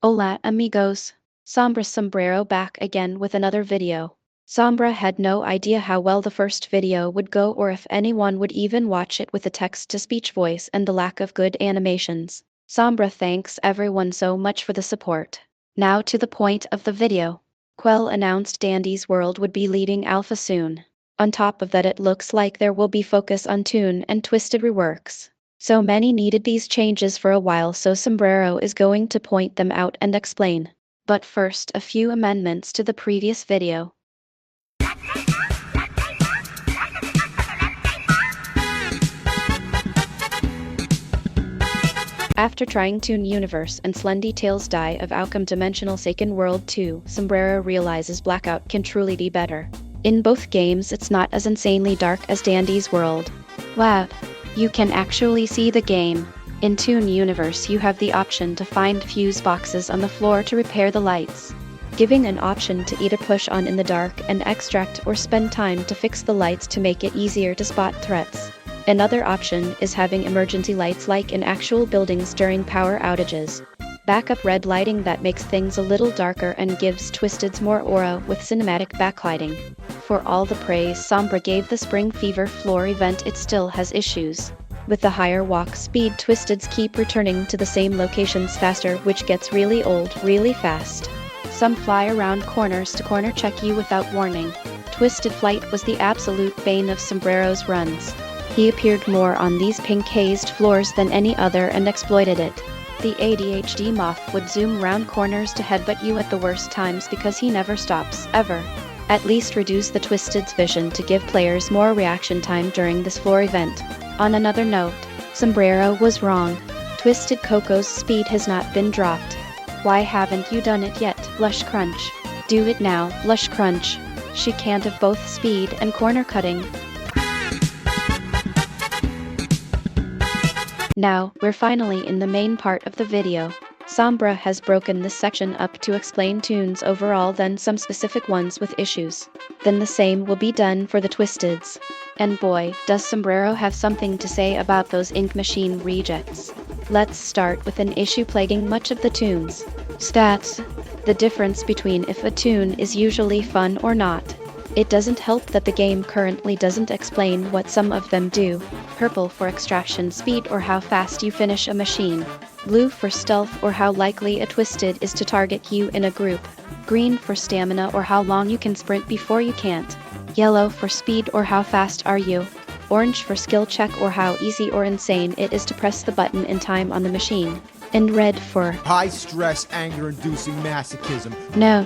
Hola amigos! Sombra Sombrero back again with another video. Sombra had no idea how well the first video would go or if anyone would even watch it with the text-to-speech voice and the lack of good animations. Sombra thanks everyone so much for the support. Now to the point of the video. Quell announced Dandy's World would be leading alpha soon. On top of that, it looks like there will be focus on Toon and Twisted reworks. So many needed these changes for a while, so Sombrero is going to point them out and explain. But first, a few amendments to the previous video. After trying Toon Universe and Slendy Tales Die of Outcome Dimensional Second World 2, Sombrero realizes Blackout can truly be better. In both games, it's not as insanely dark as Dandy's World. Wow! You can actually see the game. In Toon Universe, you have the option to find fuse boxes on the floor to repair the lights, giving an option to either push on in the dark and extract or spend time to fix the lights to make it easier to spot threats. Another option is having emergency lights like in actual buildings during power outages. Backup red lighting that makes things a little darker and gives Twisted's more aura with cinematic backlighting. For all the praise Sombra gave the Spring Fever floor event, it still has issues. With the higher walk speed, Twisteds keep returning to the same locations faster, which gets really old really fast. Some fly around corners to corner check you without warning. Twisted Flight was the absolute bane of Sombrero's runs. He appeared more on these pink hazed floors than any other and exploited it. The ADHD moth would zoom round corners to headbutt you at the worst times because he never stops, ever. At least reduce the Twisted's vision to give players more reaction time during this floor event. On another note, Sombrero was wrong. Twisted Coco's speed has not been dropped. Why haven't you done it yet, Blush Crunch? Do it now, Blush Crunch. She can't have both speed and corner cutting. Now, we're finally in the main part of the video. Sombra has broken this section up to explain Toons overall, then some specific ones with issues. Then the same will be done for the Twisteds. And boy, does Sombrero have something to say about those ink machine rejects. Let's start with an issue plaguing much of the Toons. Stats. The difference between if a Toon is usually fun or not. It doesn't help that the game currently doesn't explain what some of them do. Purple for extraction speed or how fast you finish a machine. Blue for stealth or how likely a Twisted is to target you in a group. Green for stamina or how long you can sprint before you can't. Yellow for speed or how fast are you. Orange for skill check or how easy or insane it is to press the button in time on the machine. And red for high stress, anger-inducing masochism. No,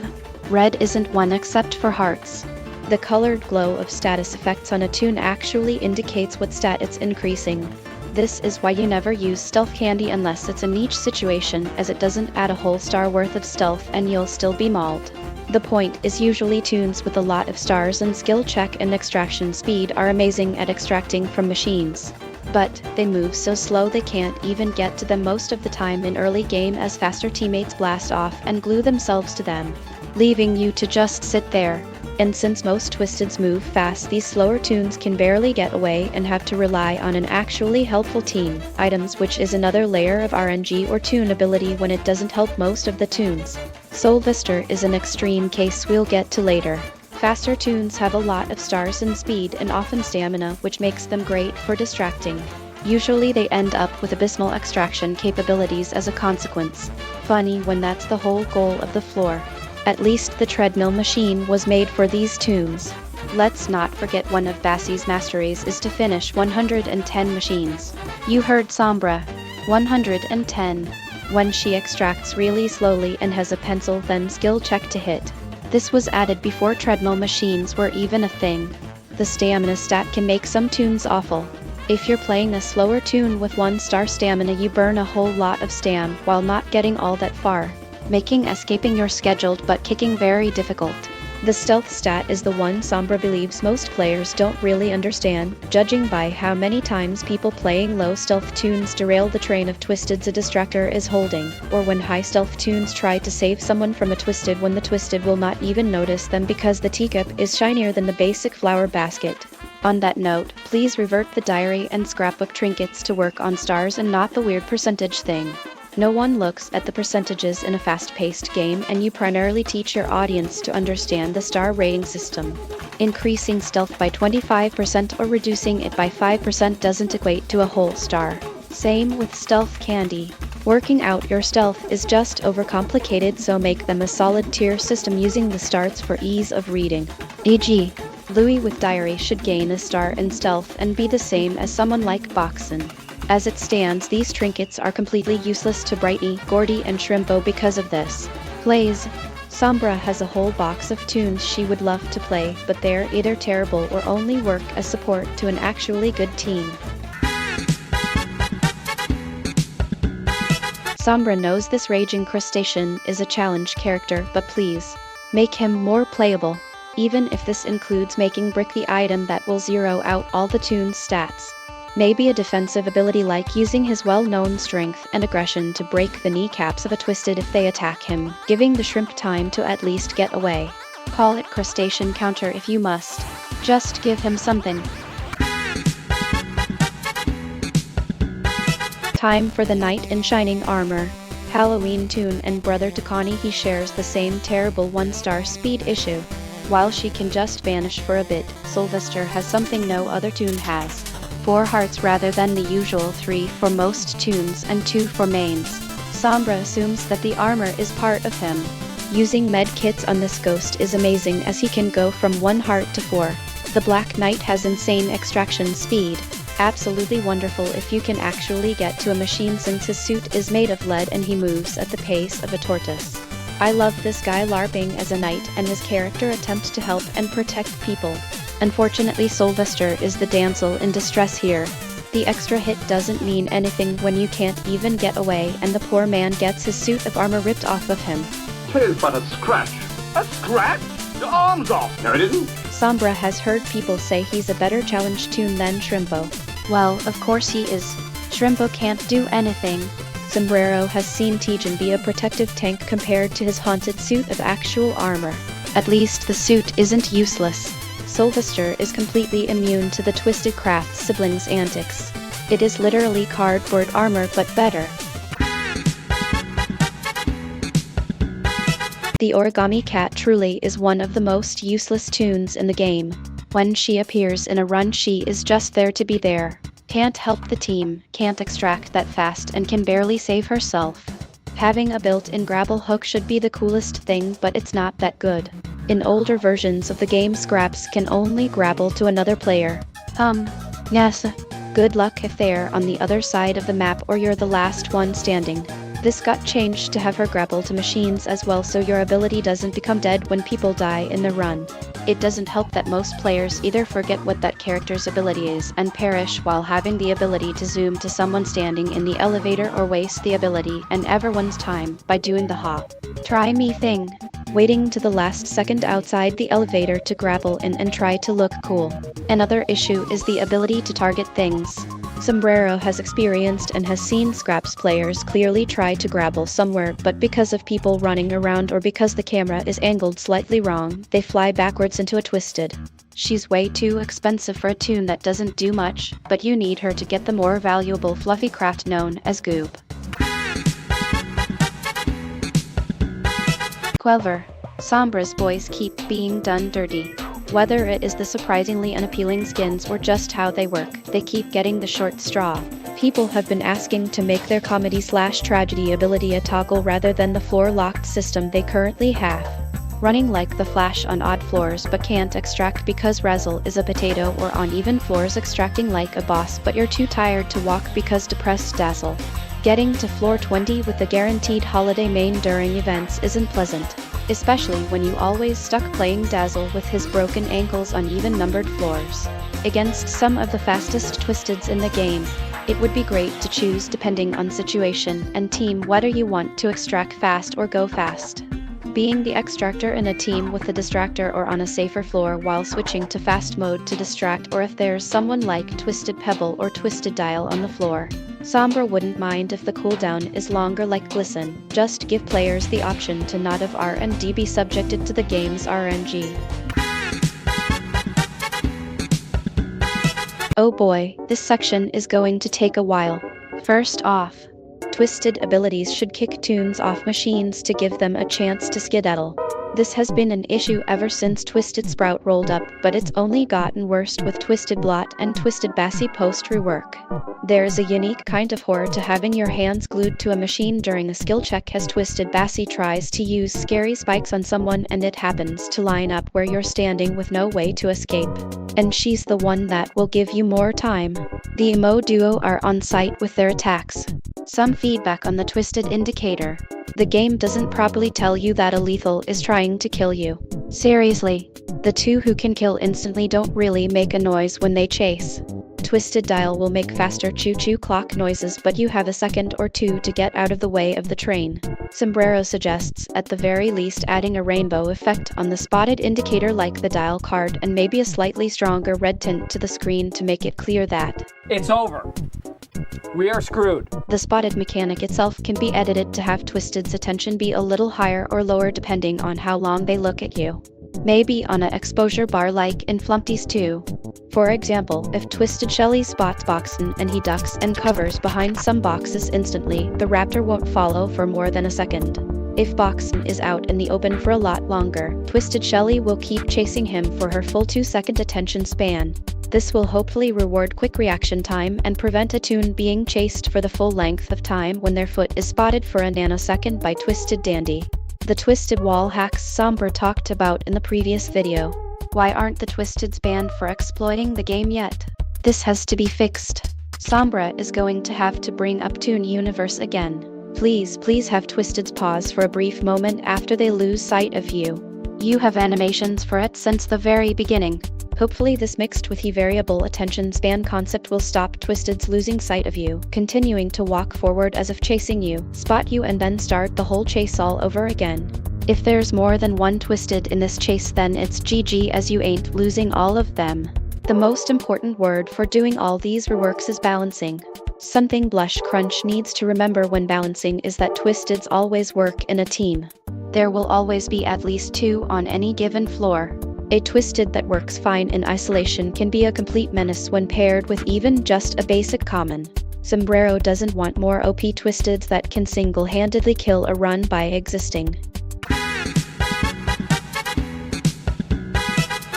red isn't one except for hearts. The colored glow of status effects on a Toon actually indicates what stat it's increasing. This is why you never use stealth candy unless it's a niche situation, as it doesn't add a whole star worth of stealth and you'll still be mauled. The point is usually Toons with a lot of stars and skill check and extraction speed are amazing at extracting from machines. But they move so slow they can't even get to them most of the time in early game, as faster teammates blast off and glue themselves to them, leaving you to just sit there. And since most Twisteds move fast, these slower Toons can barely get away and have to rely on an actually helpful team, items, which is another layer of RNG or Toon ability when it doesn't help most of the Toons. Soulvester is an extreme case we'll get to later. Faster Toons have a lot of stars and speed and often stamina, which makes them great for distracting. Usually they end up with abysmal extraction capabilities as a consequence. Funny when that's the whole goal of the floor. At least the treadmill machine was made for these Toons. Let's not forget one of Bassie's masteries is to finish 110 machines. You heard Sombra. 110. When she extracts really slowly and has a pencil then skill check to hit. This was added before treadmill machines were even a thing. The stamina stat can make some Toons awful. If you're playing a slower Toon with 1-star stamina, you burn a whole lot of stam while not getting all that far, making escaping your scheduled but kicking very difficult. The stealth stat is the one Sombra believes most players don't really understand, judging by how many times people playing low stealth Toons derail the train of Twisteds a distractor is holding, or when high stealth Toons try to save someone from a Twisted when the Twisted will not even notice them because the teacup is shinier than the basic flower basket. On that note, please revert the diary and scrapbook trinkets to work on stars and not the weird percentage thing. No one looks at the percentages in a fast-paced game, and you primarily teach your audience to understand the star rating system. Increasing stealth by 25% or reducing it by 5% doesn't equate to a whole star. Same with stealth candy. Working out your stealth is just overcomplicated, so make them a solid tier system using the stars for ease of reading. E.g., Louis with Diary should gain a star in stealth and be the same as someone like Boxen. As it stands, these trinkets are completely useless to Brighty, Gourdy, and Shrimpo because of this. Plays. Sombra has a whole box of tunes she would love to play, but they're either terrible or only work as support to an actually good team. Sombra knows this raging crustacean is a challenge character, but please, make him more playable, even if this includes making Brick the item that will zero out all the tunes' stats. Maybe a defensive ability like using his well-known strength and aggression to break the kneecaps of a Twisted if they attack him, giving the shrimp time to at least get away. Call it crustacean counter if you must. Just give him something. Time for the knight in shining armor. Halloween Toon and brother Takani, he shares the same terrible 1-star speed issue. While she can just vanish for a bit, Soulvester has something no other Toon has. 4 hearts rather than the usual 3 for most tunes and 2 for mains. Sombra assumes that the armor is part of him. Using med kits on this ghost is amazing, as he can go from 1 heart to 4. The Black Knight has insane extraction speed. Absolutely wonderful if you can actually get to a machine, since his suit is made of lead and he moves at the pace of a tortoise. I love this guy LARPing as a knight and his character attempt to help and protect people. Unfortunately, Soulvester is the damsel in distress here. The extra hit doesn't mean anything when you can't even get away, and the poor man gets his suit of armor ripped off of him. "'Tis but a scratch." "A scratch? Your arm's off!" "No, it isn't." Sombra has heard people say he's a better challenge Toon than Shrimpo. Well, of course he is. Shrimpo can't do anything. Sombrero has seen Tejan be a protective tank compared to his haunted suit of actual armor. At least the suit isn't useless. Soulvester is completely immune to the Twisted Craft siblings' antics. It is literally cardboard armor, but better. The Origami Cat truly is one of the most useless tunes in the game. When she appears in a run, she is just there to be there. Can't help the team, can't extract that fast, and can barely save herself. Having a built-in grapple hook should be the coolest thing, but it's not that good. In older versions of the game, scraps can only grapple to another player. Yes. Good luck if they're on the other side of the map or you're the last one standing. This got changed to have her grapple to machines as well, so your ability doesn't become dead when people die in the run. It doesn't help that most players either forget what that character's ability is and perish while having the ability to zoom to someone standing in the elevator, or waste the ability and everyone's time by doing the hop. Try me thing. Waiting to the last second outside the elevator to grapple in and try to look cool. Another issue is the ability to target things. Sombrero has experienced and has seen scraps players clearly try to grapple somewhere, but because of people running around or because the camera is angled slightly wrong, they fly backwards into a Twisted. She's way too expensive for a tune that doesn't do much, but you need her to get the more valuable fluffy craft known as Goop. Quelver. Sombra's boys keep being done dirty. Whether it is the surprisingly unappealing skins or just how they work, they keep getting the short straw. People have been asking to make their comedy/tragedy ability a toggle rather than the floor-locked system they currently have. Running like the Flash on odd floors but can't extract because Razzle is a potato, or on even floors extracting like a boss but you're too tired to walk because depressed Dazzle. Getting to floor 20 with the guaranteed holiday main during events isn't pleasant, especially when you always stuck playing Dazzle with his broken ankles on even numbered floors. Against some of the fastest Twisteds in the game, it would be great to choose depending on situation and team whether you want to extract fast or go fast. Being the extractor in a team with the distractor or on a safer floor while switching to fast mode to distract, or if there's someone like Twisted Pebble or Twisted Dial on the floor. Sombra wouldn't mind if the cooldown is longer like Glisten. Just give players the option to not have RNG be subjected to the game's RNG. Oh boy, this section is going to take a while. First off, Twisted abilities should kick toons off machines to give them a chance to skedaddle. This has been an issue ever since Twisted Sprout rolled up, but it's only gotten worse with Twisted Blot and Twisted Bassy post-rework. There's a unique kind of horror to having your hands glued to a machine during a skill check as Twisted Bassy tries to use scary spikes on someone and it happens to line up where you're standing with no way to escape. And she's the one that will give you more time. The Emo duo are on site with their attacks. Some feedback on the Twisted indicator. The game doesn't properly tell you that a lethal is trying to kill you. Seriously, the two who can kill instantly don't really make a noise when they chase. Twisted Dial will make faster choo-choo clock noises, but you have a second or two to get out of the way of the train. Sombrero suggests, at the very least, adding a rainbow effect on the spotted indicator like the dial card and maybe a slightly stronger red tint to the screen to make it clear that it's over. We are screwed. The spotted mechanic itself can be edited to have Twisted's attention be a little higher or lower depending on how long they look at you. Maybe on an exposure bar like in Flumpty's 2. For example, if Twisted Shelly spots Boxen and he ducks and covers behind some boxes instantly, the raptor won't follow for more than a second. If Boxen is out in the open for a lot longer, Twisted Shelly will keep chasing him for her full 2-second attention span. This will hopefully reward quick reaction time and prevent a toon being chased for the full length of time when their foot is spotted for a nanosecond by Twisted Dandy. The Twisted wall hacks Sombra talked about in the previous video. Why aren't the Twisteds banned for exploiting the game yet? This has to be fixed. Sombra is going to have to bring up Toon Universe again. Please have Twisteds pause for a brief moment after they lose sight of you. You have animations for it since the very beginning. Hopefully this mixed with the variable attention span concept will stop Twisteds losing sight of you, continuing to walk forward as if chasing you, spot you and then start the whole chase all over again. If there's more than one Twisted in this chase, then it's Gigi, as you ain't losing all of them. The most important word for doing all these reworks is balancing. Something Blush Crunch needs to remember when balancing is that Twisteds always work in a team. There will always be at least two on any given floor. A Twisted that works fine in isolation can be a complete menace when paired with even just a basic common. Sombrero doesn't want more OP Twisteds that can single-handedly kill a run by existing.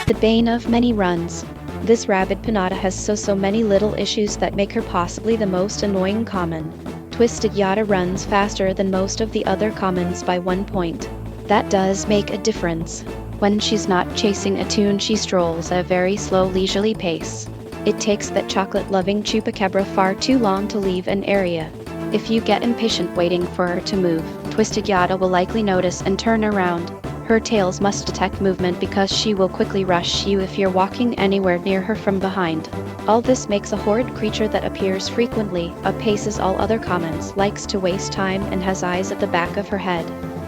The bane of many runs. This rabid Pinata has so many little issues that make her possibly the most annoying common. Twisted Yatta runs faster than most of the other commons by 1 point. That does make a difference. When she's not chasing a toon, she strolls at a very slow, leisurely pace. It takes that chocolate-loving chupacabra far too long to leave an area. If you get impatient waiting for her to move, Twisted Yatta will likely notice and turn around. Her tails must detect movement because she will quickly rush you if you're walking anywhere near her from behind. All this makes a horrid creature that appears frequently, outpaces all other commons, likes to waste time and has eyes at the back of her head.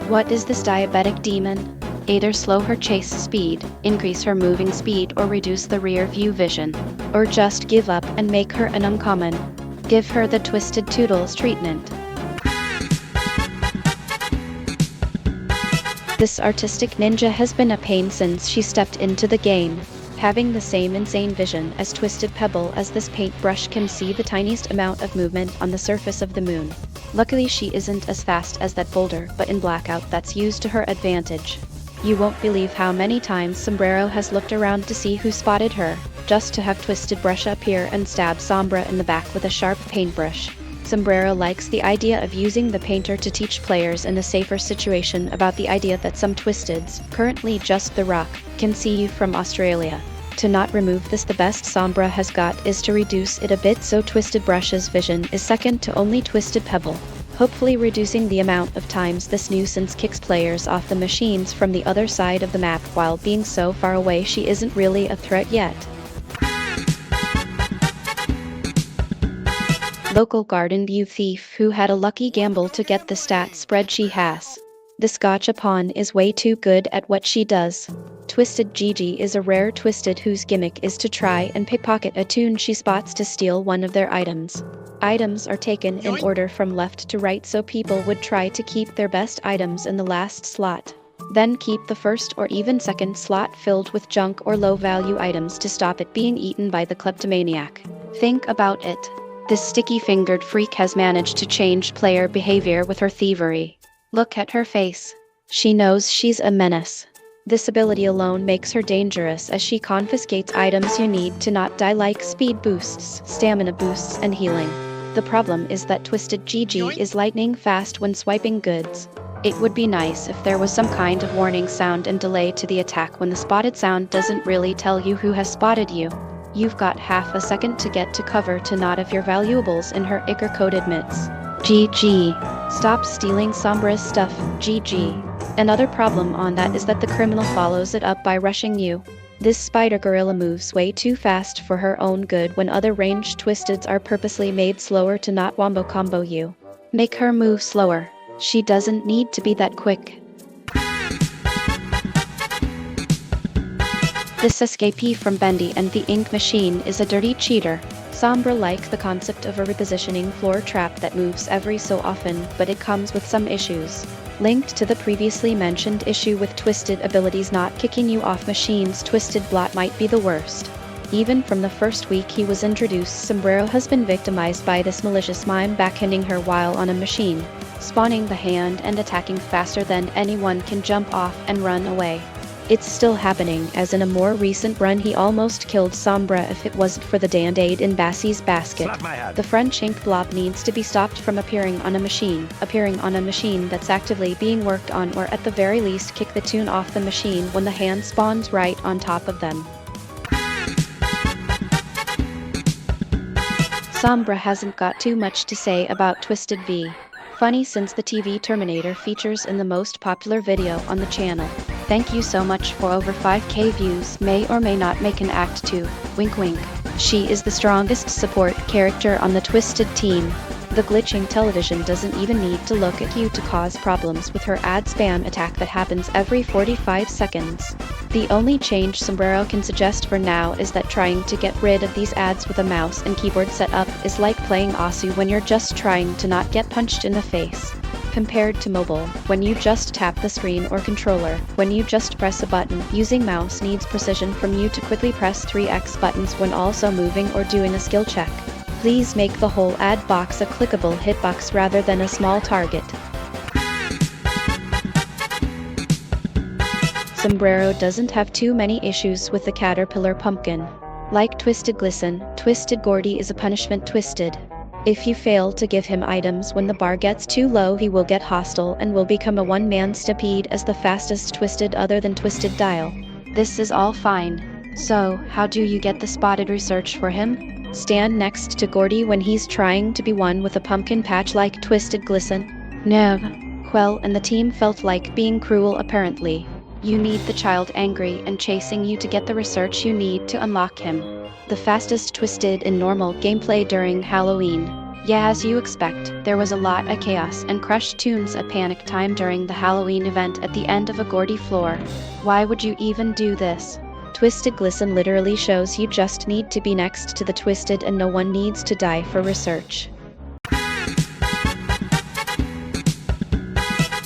What is this diabetic demon? Either slow her chase speed, increase her moving speed, or reduce the rear view vision. Or just give up and make her an uncommon. Give her the Twisted Toodles treatment. This artistic ninja has been a pain since she stepped into the game. Having the same insane vision as Twisted Pebble, as this paintbrush can see the tiniest amount of movement on the surface of the moon. Luckily she isn't as fast as that boulder, but in blackout that's used to her advantage. You won't believe how many times Sombrero has looked around to see who spotted her, just to have Twisted Brusha appear and stab Sombra in the back with a sharp paintbrush. Sombrero likes the idea of using the painter to teach players in a safer situation about the idea that some Twisteds, currently just The Rock, can see you from Australia. To not remove this, the best Sombra has got is to reduce it a bit so Twisted Brush's vision is second to only Twisted Pebble, hopefully reducing the amount of times this nuisance kicks players off the machines from the other side of the map. While being so far away, she isn't really a threat yet. Local garden view thief who had a lucky gamble to get the stat spread she has. This gachapon is way too good at what she does. Twisted Gigi is a rare Twisted whose gimmick is to try and pickpocket a toon she spots to steal one of their items. Items are taken in order from left to right, so people would try to keep their best items in the last slot. Then keep the first or even second slot filled with junk or low-value items to stop it being eaten by the kleptomaniac. Think about it. This sticky-fingered freak has managed to change player behavior with her thievery. Look at her face. She knows she's a menace. This ability alone makes her dangerous as she confiscates items you need to not die, like speed boosts, stamina boosts, and healing. The problem is that Twisted Gigi is lightning fast when swiping goods. It would be nice if there was some kind of warning sound and delay to the attack when the spotted sound doesn't really tell you who has spotted you. You've got half a second to get to cover to not of your valuables in her ichor-coated mitts. Gigi. Stop stealing Sombra's stuff, Gigi. Another problem on that is that the criminal follows it up by rushing you. This spider gorilla moves way too fast for her own good when other ranged twisteds are purposely made slower to not wombo combo you. Make her move slower. She doesn't need to be that quick. This escapee from Bendy and the Ink Machine is a dirty cheater. Sombra like the concept of a repositioning floor trap that moves every so often, but it comes with some issues. Linked to the previously mentioned issue with twisted abilities not kicking you off machines, Twisted Blot might be the worst. Even from the first week he was introduced, Sombrero has been victimized by this malicious mime backhanding her while on a machine, spawning the hand and attacking faster than anyone can jump off and run away. It's still happening, as in a more recent run he almost killed Sombra if it wasn't for the Band-Aid in Bassie's basket. The French ink blob needs to be stopped from appearing on a machine that's actively being worked on, or at the very least kick the toon off the machine when the hand spawns right on top of them. Sombra hasn't got too much to say about Twisted V. Funny since the TV Terminator features in the most popular video on the channel. Thank you so much for over 5k views, may or may not make an act 2, wink wink. She is the strongest support character on the Twisted team. The glitching television doesn't even need to look at you to cause problems with her ad spam attack that happens every 45 seconds. The only change Sombrero can suggest for now is that trying to get rid of these ads with a mouse and keyboard setup is like playing Osu when you're just trying to not get punched in the face. Compared to mobile, when you just tap the screen or controller, when you just press a button, using mouse needs precision from you to quickly press 3x buttons when also moving or doing a skill check. Please make the whole ad box a clickable hitbox rather than a small target. Sombrero doesn't have too many issues with the caterpillar pumpkin. Like Twisted Glisten, Twisted Gourdy is a punishment twisted. If you fail to give him items when the bar gets too low, he will get hostile and will become a one-man stampede as the fastest twisted other than Twisted Dial. This is all fine. So, how do you get the spotted research for him? Stand next to Gourdy when he's trying to be one with a pumpkin patch like Twisted Glisten? No. Quell and the team felt like being cruel apparently. You need the child angry and chasing you to get the research you need to unlock him. The fastest twisted in normal gameplay during Halloween. Yeah, as you expect, there was a lot of chaos and crushed toons at panic time during the Halloween event at the end of a Gourdy floor. Why would you even do this? Twisted Glisten literally shows you just need to be next to the twisted and no one needs to die for research.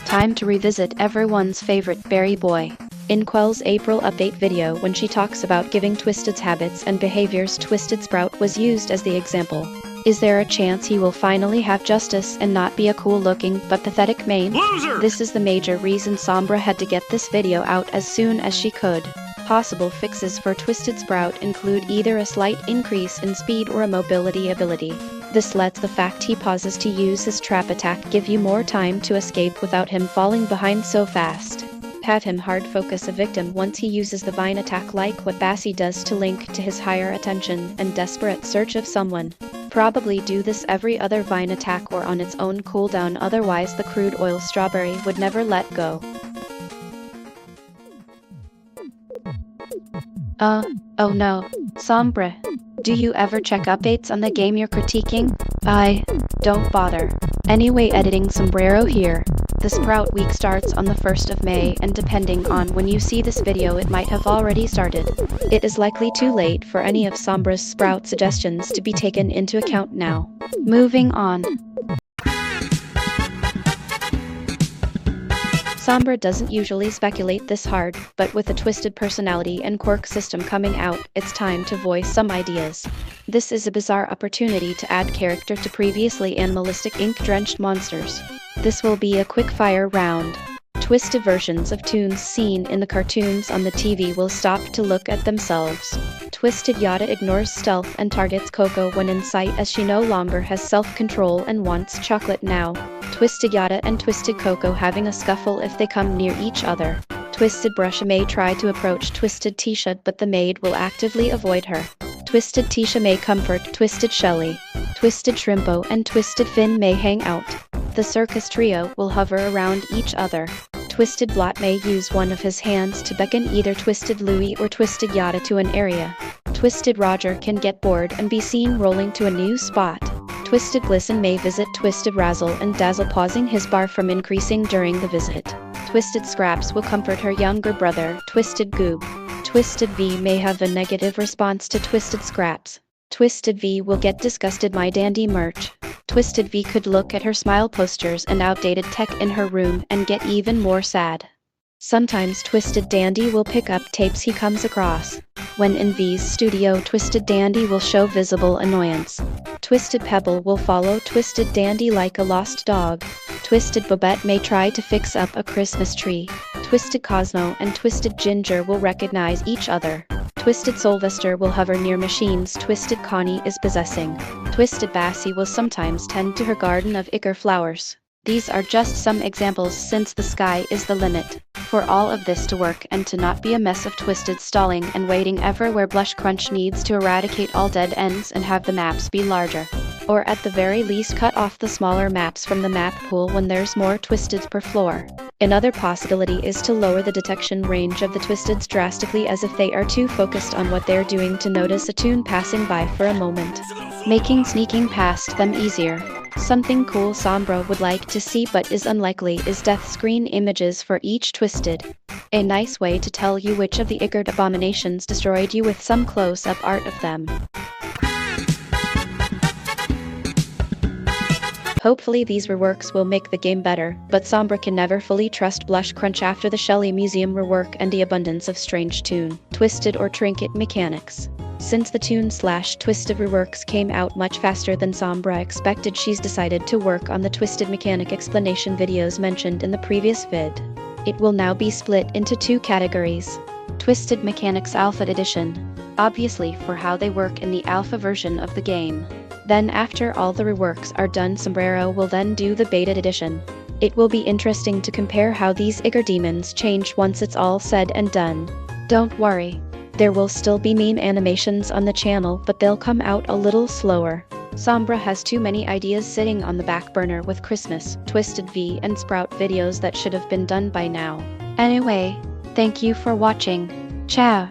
Time to revisit everyone's favorite Berry Boy. In Quell's April update video, when she talks about giving Twisted's habits and behaviors, Twisted Sprout was used as the example. Is there a chance he will finally have justice and not be a cool-looking but pathetic main? Loser! This is the major reason Sombra had to get this video out as soon as she could. Possible fixes for Twisted Sprout include either a slight increase in speed or a mobility ability. This lets the fact he pauses to use his trap attack give you more time to escape without him falling behind so fast. Have him hard focus a victim once he uses the vine attack, like what Bassie does to link to his higher attention and desperate search of someone. Probably do this every other vine attack or on its own cooldown, otherwise the crude oil strawberry would never let go. Oh no, Sombra. Do you ever check updates on the game you're critiquing? Don't bother. Anyway, editing Sombrero here. The Sprout week starts on the 1st of May, and depending on when you see this video it might have already started. It is likely too late for any of Sombra's Sprout suggestions to be taken into account now. Moving on. Sombra doesn't usually speculate this hard, but with a twisted personality and quirk system coming out, it's time to voice some ideas. This is a bizarre opportunity to add character to previously animalistic ink-drenched monsters. This will be a quick-fire round. Twisted versions of toons seen in the cartoons on the TV will stop to look at themselves. Twisted Yatta ignores stealth and targets Coco when in sight as she no longer has self-control and wants chocolate now. Twisted Yatta and Twisted Coco having a scuffle if they come near each other. Twisted Brusha may try to approach Twisted Tisha, but the maid will actively avoid her. Twisted Tisha may comfort Twisted Shelly. Twisted Shrimpo and Twisted Fin may hang out. The circus trio will hover around each other. Twisted Blot may use one of his hands to beckon either Twisted Louie or Twisted Yatta to an area. Twisted Roger can get bored and be seen rolling to a new spot. Twisted Glisten may visit Twisted Razzle and Dazzle, pausing his bar from increasing during the visit. Twisted Scraps will comfort her younger brother, Twisted Goob. Twisted V may have a negative response to Twisted Scraps. Twisted V will get disgusted my dandy merch. Twisted V could look at her smile posters and outdated tech in her room and get even more sad. Sometimes Twisted Dandy will pick up tapes he comes across. When in V's studio, Twisted Dandy will show visible annoyance. Twisted Pebble will follow Twisted Dandy like a lost dog. Twisted Bobette may try to fix up a Christmas tree. Twisted Cosmo and Twisted Ginger will recognize each other. Twisted Soulvester will hover near machines Twisted Connie is possessing. Twisted Bassie will sometimes tend to her garden of ichor flowers. These are just some examples, since the sky is the limit. For all of this to work and to not be a mess of twisted stalling and waiting everywhere, Blush Crunch needs to eradicate all dead ends and have the maps be larger. Or at the very least cut off the smaller maps from the map pool when there's more twisteds per floor. Another possibility is to lower the detection range of the twisteds drastically, as if they are too focused on what they're doing to notice a toon passing by for a moment, making sneaking past them easier. Something cool Sombra would like to see but is unlikely is death screen images for each twisted. A nice way to tell you which of the ichord abominations destroyed you with some close-up art of them. Hopefully these reworks will make the game better, but Sombra can never fully trust Blush Crunch after the Shelly Museum rework and the abundance of strange toon, twisted or trinket mechanics. Since the toon/twisted reworks came out much faster than Sombra expected, she's decided to work on the twisted mechanic explanation videos mentioned in the previous vid. It will now be split into two categories. Twisted Mechanics Alpha Edition, obviously for how they work in the alpha version of the game. Then after all the reworks are done, Sombrero will then do the beta edition. It will be interesting to compare how these ichor demons change once it's all said and done. Don't worry. There will still be meme animations on the channel, but they'll come out a little slower. Sombra has too many ideas sitting on the back burner with Christmas, Twisted V and Sprout videos that should have been done by now. Anyway, thank you for watching. Ciao!